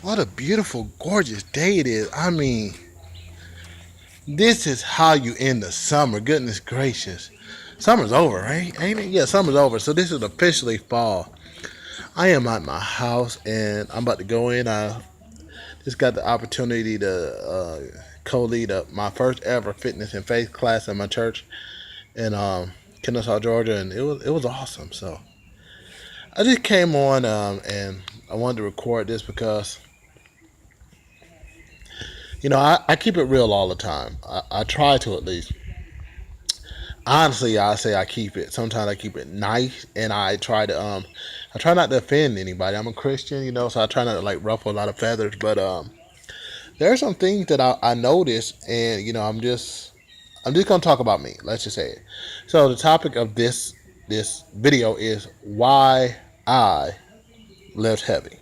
What a beautiful, gorgeous day it is. I mean, this is how you end the summer. Goodness gracious. Summer's over, right? Ain't it? Yeah, summer's over. So this is officially fall. I am at my house and I'm about to go in. I just got the opportunity to co-lead my first ever fitness and faith class in my church in Kennesaw, Georgia, and it was awesome. So I just came on and I wanted to record this because I keep it real all the time. I try to, at least. Honestly, I say I keep it. Sometimes I keep it nice, and I try not to offend anybody. I'm a Christian, so I try not to like ruffle a lot of feathers. But there are some things that I notice, and I'm just gonna talk about me. Let's just say it. So the topic of this video is why I lift heavy.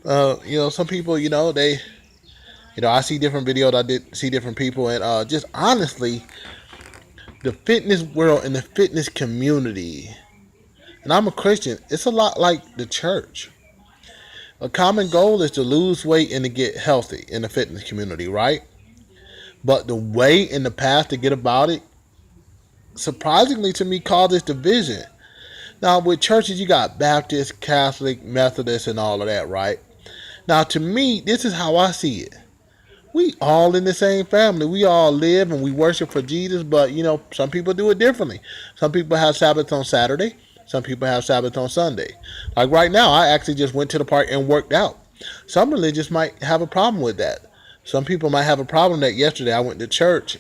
Some people, I see different videos. I did see different people, and just honestly, the fitness world and the fitness community, and I'm a Christian, it's a lot like the church. A common goal is to lose weight and to get healthy in the fitness community, right? But the way and the path to get about it, surprisingly to me, causes division. Now, with churches, you got Baptist, Catholic, Methodist, and all of that, right? Now, to me, this is how I see it. We all in the same family. We all live and we worship for Jesus, but some people do it differently. Some people have Sabbath on Saturday. Some people have Sabbath on Sunday. Like right now, I actually just went to the park and worked out. Some religions might have a problem with that. Some people might have a problem that yesterday I went to church.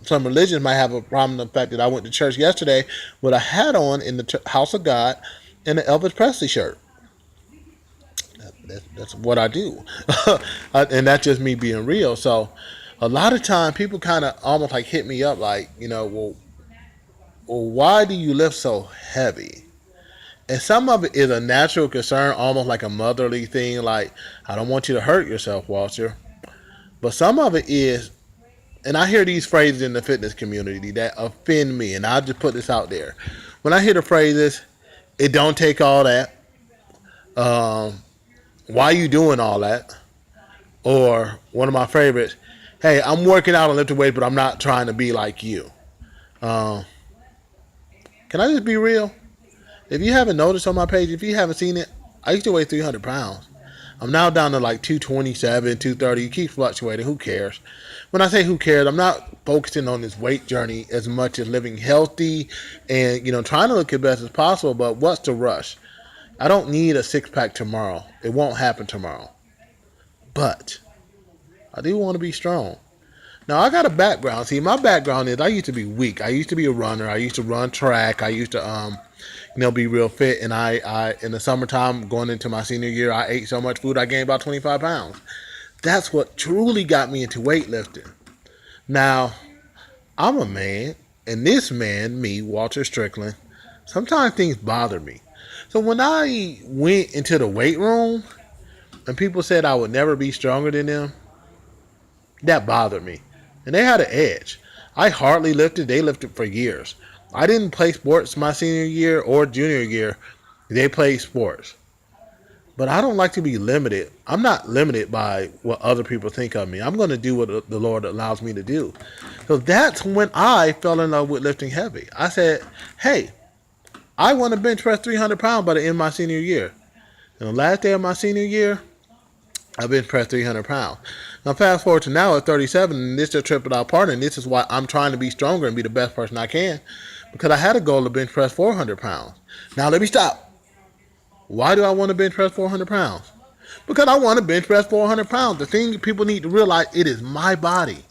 Some religions might have a problem with the fact that I went to church yesterday with a hat on in the house of God and an Elvis Presley shirt. That's what I do, and that's just me being real. So, a lot of time people kind of almost like hit me up like, well, why do you lift so heavy? And some of it is a natural concern, almost like a motherly thing, like I don't want you to hurt yourself, Walter. But some of it is, and I hear these phrases in the fitness community that offend me, and I'll just put this out there. When I hear the phrases, it don't take all that. Um, why you doing all that? Or one of my favorites, hey, I'm working out and lifting weight, but I'm not trying to be like you. Um, can I just be real? If you haven't noticed on my page, if you haven't seen it, I used to weigh 300 pounds. I'm now down to like 227, 230. It keeps fluctuating. Who cares? When I say who cares, I'm not focusing on this weight journey as much as living healthy and, trying to look as best as possible. But what's the rush? I don't need a six pack tomorrow. It won't happen tomorrow. But I do want to be strong. Now I got a background. See, my background is I used to be weak. I used to be a runner. I used to run track. I used to be real fit. And I in the summertime going into my senior year, I ate so much food I gained about 25 pounds. That's what truly got me into weightlifting. Now I'm a man, and this man, me, Walter Strickland, sometimes things bother me. So when I went into the weight room and people said I would never be stronger than them, that bothered me. And they had an edge. I hardly lifted, they lifted for years. I didn't play sports my senior year or junior year. They played sports. But I don't like to be limited. I'm not limited by what other people think of me. I'm going to do what the Lord allows me to do. So that's when I fell in love with lifting heavy. I said, hey, I want to bench press 300 pounds by the end of my senior year. And the last day of my senior year, I've been pressed 300 pounds. Now, fast forward to now at 37, and this is a triple out partner, and this is why I'm trying to be stronger and be the best person I can, because I had a goal to bench press 400 pounds. Now, let me stop. Why do I want to bench press 400 pounds? Because I want to bench press 400 pounds. The thing people need to realize, it is my body.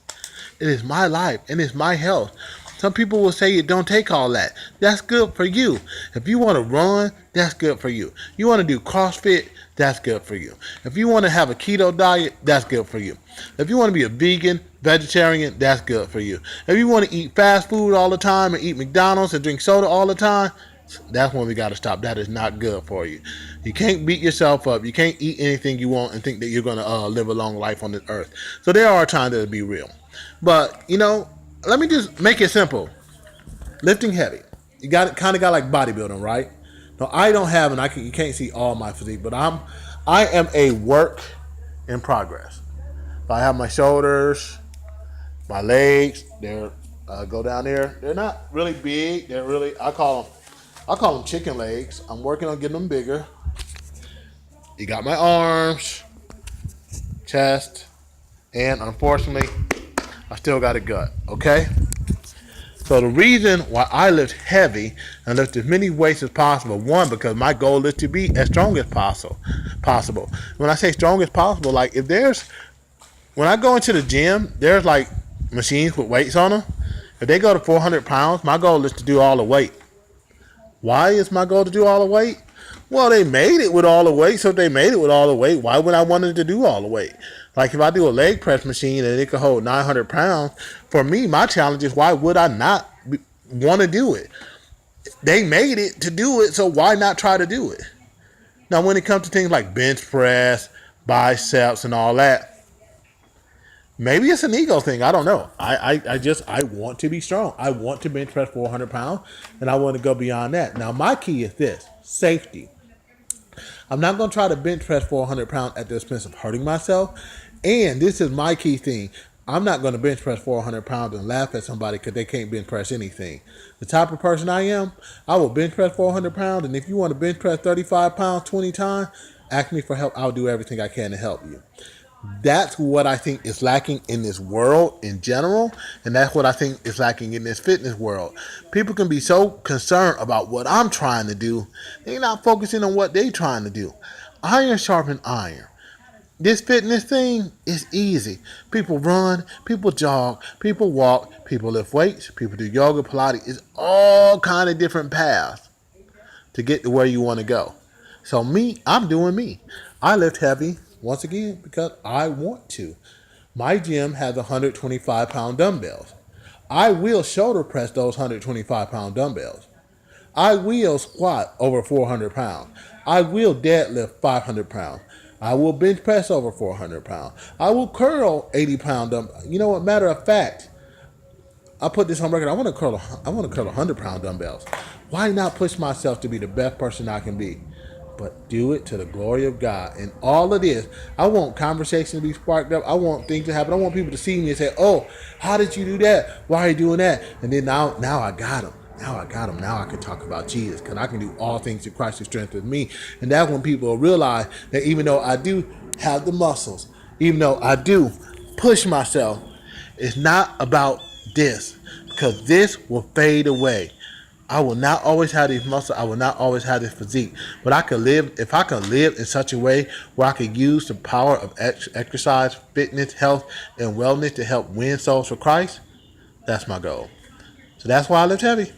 It is my life, and it's my health. Some people will say it don't take all that. That's good for you. If you want to run, that's good for you. You want to do CrossFit, that's good for you. If you want to have a keto diet, that's good for you. If you want to be a vegan, vegetarian, that's good for you. If you want to eat fast food all the time and eat McDonald's and drink soda all the time, that's when we got to stop. That is not good for you. You can't beat yourself up. You can't eat anything you want and think that you're going to live a long life on this earth. So there are times that it'll be real. But, let me just make it simple. Lifting heavy. You got kind of got like bodybuilding, right? No, I don't have, and you can't see all my physique, but I am a work. in progress. If I have my shoulders, my legs, they're go down there. They're not really big. They're really I call them chicken legs. I'm working on getting them bigger. You got my arms, chest, and unfortunately, I still got a gut. Okay. So the reason why I lift heavy and lift as many weights as possible, one, because my goal is to be as strong as possible. When I say strong as possible, like when I go into the gym, there's like machines with weights on them. If they go to 400 pounds, my goal is to do all the weight. Why is my goal to do all the weight? Well, they made it with all the weight, so if they made it with all the weight, why would I want it to do all the weight? Like if I do a leg press machine and it could hold 900 pounds, for me, my challenge is why would I not want to do it? They made it to do it, so why not try to do it? Now, when it comes to things like bench press, biceps, and all that, maybe it's an ego thing. I don't know. I want to be strong. I want to bench press 400 pounds, and I want to go beyond that. Now, my key is this: safety. I'm not going to try to bench press 400 pounds at the expense of hurting myself. And this is my key thing. I'm not going to bench press 400 pounds and laugh at somebody because they can't bench press anything. The type of person I am, I will bench press 400 pounds. And if you want to bench press 35 pounds 20 times, ask me for help. I'll do everything I can to help you. That's what I think is lacking in this world in general, and that's what I think is lacking in this fitness world. People can be so concerned about what I'm trying to do, they're not focusing on what they're trying to do. Iron sharpens iron. This fitness thing is easy. People run, people jog, people walk, people lift weights, people do yoga, Pilates. It's all kind of different paths to get to where you want to go. So me, I'm doing me. I lift heavy, once again, because I want to. My gym has 125-pound dumbbells. I will shoulder press those 125-pound dumbbells. I will squat over 400 pounds. I will deadlift 500 pounds. I will bench press over 400 pounds. I will curl 80-pound dumbbells. You know what? Matter of fact, I put this on record. I want to curl 100-pound dumbbells. Why not push myself to be the best person I can be? But do it to the glory of God. And all of this, I want conversation to be sparked up. I want things to happen. I want people to see me and say, oh, how did you do that? Why are you doing that? And then now I got them. Now I got them. Now I can talk about Jesus because I can do all things through Christ who strengthens me. And that's when people will realize that even though I do have the muscles, even though I do push myself, it's not about this because this will fade away. I will not always have these muscles. I will not always have this physique. But I could live, if I could live in such a way where I could use the power of exercise, fitness, health, and wellness to help win souls for Christ, that's my goal. So that's why I lift heavy.